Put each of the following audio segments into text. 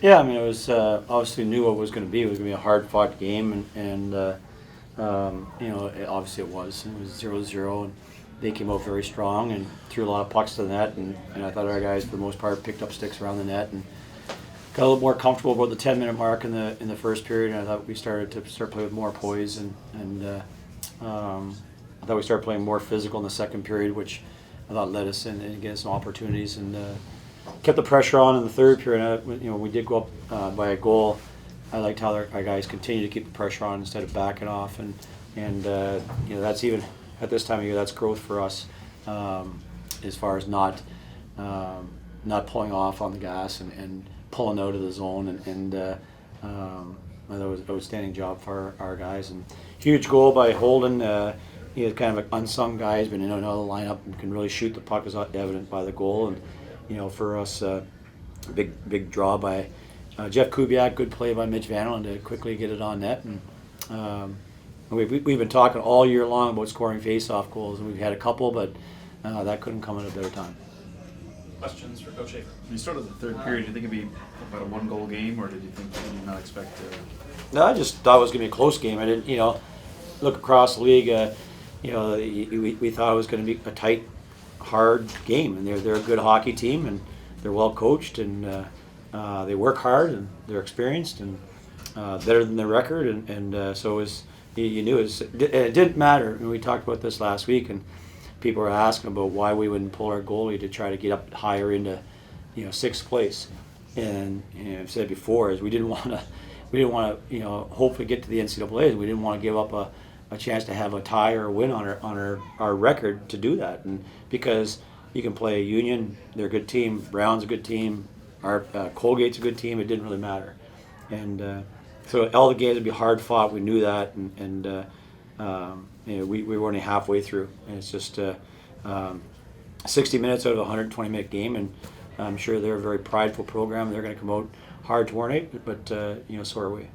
Yeah, I mean, it was obviously knew what it was going to be. It was going to be a hard-fought game, obviously it was. It was 0-0, and they came out very strong and threw a lot of pucks to the net. And I thought our guys, for the most part, picked up sticks around the net and got a little more comfortable about the 10-minute mark in the first period. And I thought we started to play with more poise, I thought we started playing more physical in the second period, which I thought led us in and gave us some opportunities and kept the pressure on in the third period. We did go up by a goal. I liked how our guys continued to keep the pressure on instead of backing off, and that's even at this time of year, that's growth for us as far as not pulling off on the gas and pulling out of the zone, I thought it was an outstanding job for our guys, and huge goal by Holden. He is kind of an unsung guy. He's been in and out of the lineup and can really shoot the puck, as evident by the goal. And for us, big draw by Jeff Kubiak. Good play by Mitch Vanderland to quickly get it on net. And we've been talking all year long about scoring face-off goals, and we've had a couple, but that couldn't come at a better time. Questions for Coach Schaefer? When you started the third period, did you think it'd be about a one-goal game, or did you not expect to? No, I just thought it was going to be a close game. I didn't, look across the league. We thought it was going to be a tight, hard game, and they're a good hockey team, and they're well coached, and they work hard, and they're experienced, and better than their record, and so it was. You knew it didn't matter. And we talked about this last week, and people were asking about why we wouldn't pull our goalie to try to get up higher into, sixth place. And I've said before is we didn't want to, hopefully get to the NCAAs. We didn't want to give up a chance to have a tie or a win on our record to do that. And because you can play Union, they're a good team. Brown's a good team. Our Colgate's a good team. It didn't really matter. And so all the games would be hard fought. We knew that, and we were only halfway through, and it's just 60 minutes out of a 120-minute game, and I'm sure they're a very prideful program. They're going to come out hard tomorrow night, but so are we.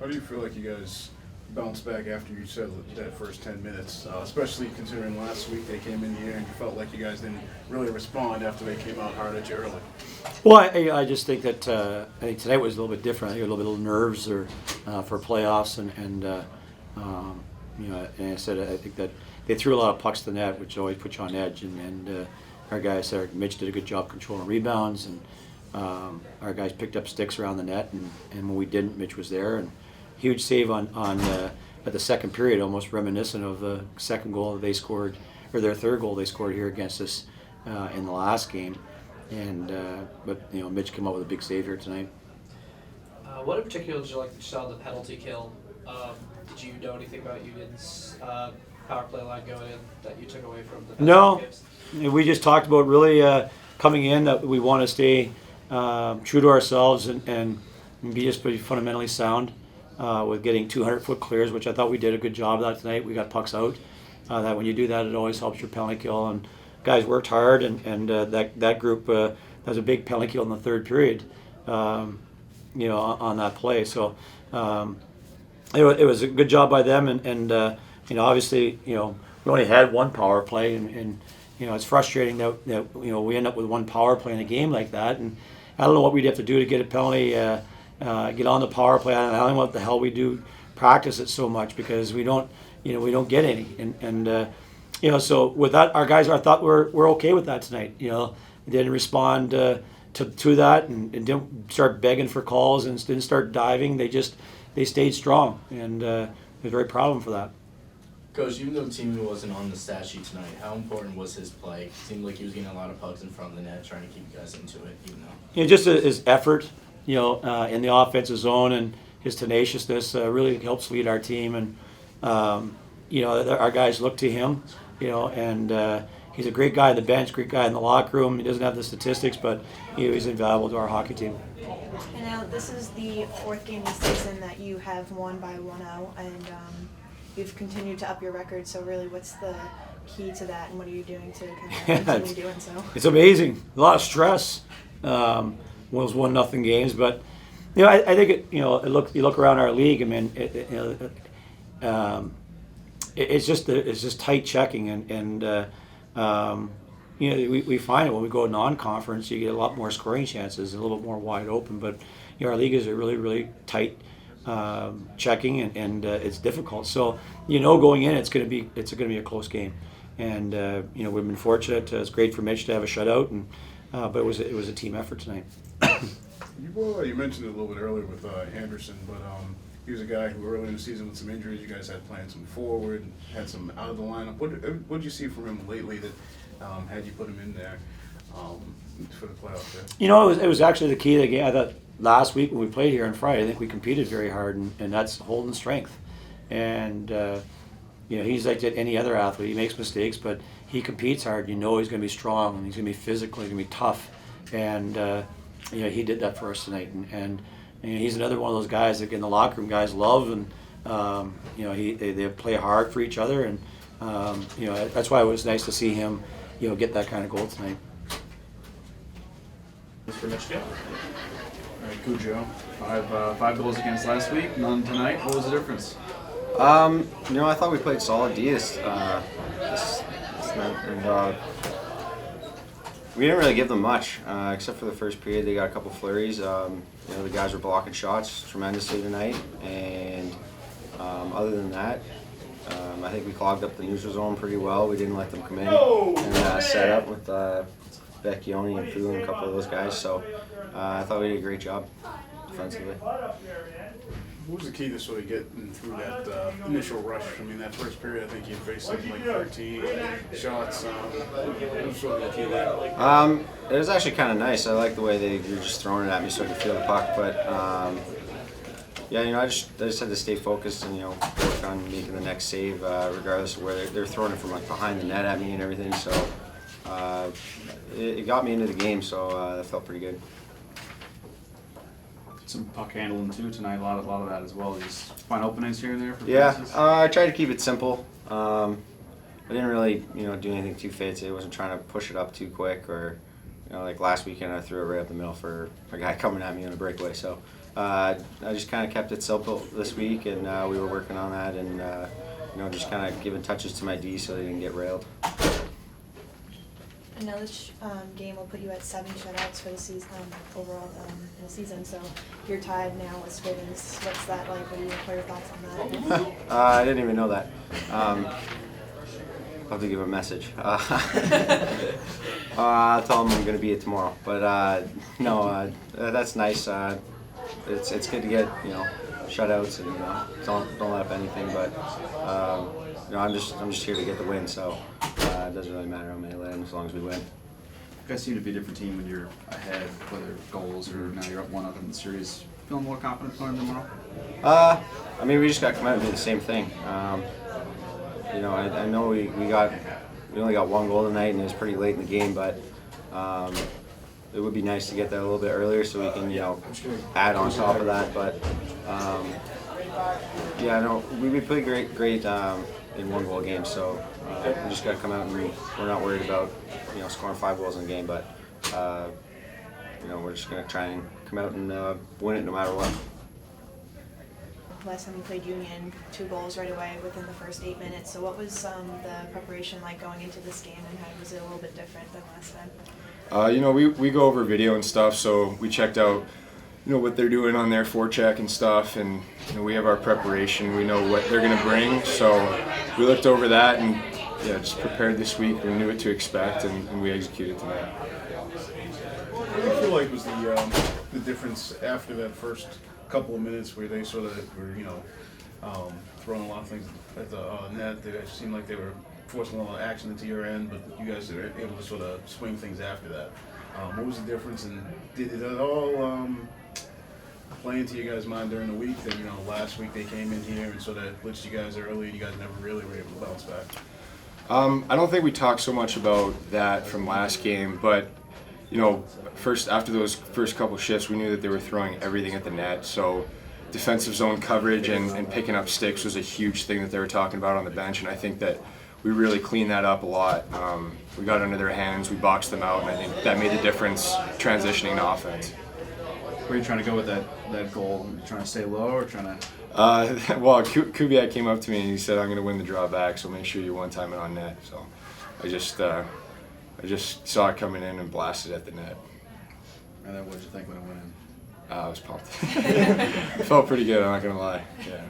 How do you feel like you guys bounced back after you said that first 10 minutes, especially considering last week they came in here and you felt like you guys didn't really respond after they came out hard at you early? Well, I just think that I think tonight was a little bit different. I think a little bit of nerves for playoffs, and I said I think that they threw a lot of pucks to the net, which always puts you on edge, and our guys there, Mitch did a good job controlling rebounds, and our guys picked up sticks around the net, and when we didn't, Mitch was there, and huge save on at the second period, almost reminiscent of the second goal that they scored, or their third goal they scored here against us in the last game. And but Mitch came up with a big save here tonight. What in particular did you like that you saw in the penalty kill? Did you know anything about Union's power play line going in that you took away from the No, games? we just talked about really coming in that we want to stay true to ourselves and be just pretty fundamentally sound with getting 200-foot clears, which I thought we did a good job of that tonight. We got pucks out. That when you do that, it always helps your penalty kill, and guys worked hard, and that group has a big penalty kill in the third period, on that play. So it was a good job by them, and obviously we only had one power play, and it's frustrating that we end up with one power play in a game like that, and I don't know what we'd have to do to get a penalty, get on the power play. I don't know what the hell we do, practice it so much because we don't get any, and so with that, our guys, I thought we're okay with that tonight. They didn't respond to that, and didn't start begging for calls, and didn't start diving. They stayed strong, and I was very proud of them for that. Coach, even though Teemu wasn't on the stat sheet tonight, how important was his play? It seemed like he was getting a lot of pucks in front of the net, trying to keep you guys into it, even though. Just his effort, in the offensive zone, and his tenaciousness really helps lead our team, and our guys look to him. And he's a great guy on the bench, great guy in the locker room. He doesn't have the statistics, but he's invaluable to our hockey team. And now this is the fourth game this season that you have won by 1-0, and you've continued to up your record. So really, what's the key to that, and what are you doing to kind of continue doing so? It's amazing. A lot of stress. Those 1-0 games, but I think you look around our league. I mean, it's just tight checking, and we find it when we go non-conference, you get a lot more scoring chances, a little bit more wide open. But our league is a really, really tight checking, and it's difficult. So going in, it's going to be a close game. And we've been fortunate. It's great for Mitch to have a shutout, and but it was a team effort tonight. You mentioned it a little bit earlier with Anderson, but he was a guy who early in the season with some injuries, you guys had playing some forward, had some out of the lineup. What did you see from him lately that had you put him in there for the playoff there? It was actually the key to the game. I thought last week when we played here on Friday, I think we competed very hard, and that's holding strength. And he's like any other athlete. He makes mistakes, but he competes hard. He's going to be strong, and he's going to be physical, he's going to be tough. And he did that for us tonight. And he's another one of those guys that in the locker room guys love, and they play hard for each other, and that's why it was nice to see him get that kind of goal tonight. Mr. Mitchell. All right, Cujo. Five goals against last week, none tonight. What was the difference? I thought we played solid D this night, and we didn't really give them much, except for the first period. They got a couple flurries. The guys were blocking shots tremendously tonight, and other than that, I think we clogged up the neutral zone pretty well. We didn't let them come in and set up with Vecchione and Fu and a couple of those guys. So I thought we did a great job defensively. What was the key to sort of getting through that initial rush? I mean, that first period, I think you faced something like 13 shots. What was sort of the key there? It was actually kind of nice. I like the way they were just throwing it at me so I could feel the puck. But I just had to stay focused and work on making the next save, regardless of where they're throwing it from, like behind the net at me and everything. So it got me into the game. So that felt pretty good. Some puck handling too tonight. A lot of that as well. Just find openings here and there. For Yeah, passes? I tried to keep it simple. I didn't really, do anything too fancy. I wasn't trying to push it up too quick, or, like last weekend I threw it right up the middle for a guy coming at me on a breakaway. So I just kind of kept it simple this week, and we were working on that, and just kind of giving touches to my D so they didn't get railed. I know this game will put you at 7 shutouts for the season, overall in the season. So you're tied now with Scrivens. What's that like? What are your thoughts on that? I didn't even know that. I'll have to give a message. I'll tell him I'm going to be it tomorrow. But no, that's nice. It's good to get shutouts and don't let up anything. But I'm just here to get the win. So it doesn't really matter how many let in as long as we win. You guys seem to be a different team when you're ahead, whether goals or now you're up 1-0 in the series. Feeling more confident going tomorrow? We just got to come out and do the same thing. I know we only got one goal tonight, and it was pretty late in the game, but it would be nice to get that a little bit earlier so we can add on top of that. But we played great in one goal game, so we just got to come out, and we're not worried about scoring 5 goals in a game, but we're just going to try and come out and win it no matter what. Last time you played Union, 2 goals right away within the first 8 minutes. So what was the preparation like going into this game, and how was it a little bit different than last time? We go over video and stuff, so we checked out what they're doing on their forecheck and stuff, and we have our preparation. We know what they're going to bring, so we looked over that and just prepared this week. We knew what to expect, and we executed tonight. What do you feel like was the difference after that first couple of minutes where they sort of were throwing a lot of things at the net? It seemed like they were forcing a lot of action into your end, but you guys were able to sort of swing things after that. What was the difference, and did it at all play into you guys' mind during the week that last week they came in here and sort of blitzed you guys early, and you guys never really were able to bounce back? I don't think we talked so much about that from last game, but after those first couple shifts, we knew that they were throwing everything at the net. So defensive zone coverage and picking up sticks was a huge thing that they were talking about on the bench, and I think that we really cleaned that up a lot. We got under their hands, we boxed them out, and I think that made a difference transitioning to offense. Where are you trying to go with that goal? Trying to stay low or trying to? Kubiak came up to me and he said, "I'm going to win the draw back, so make sure you one-time it on net." So I just I just saw it coming in and blasted at the net. And then what did you think when it went in? I was pumped. It felt pretty good, I'm not gonna lie. Yeah.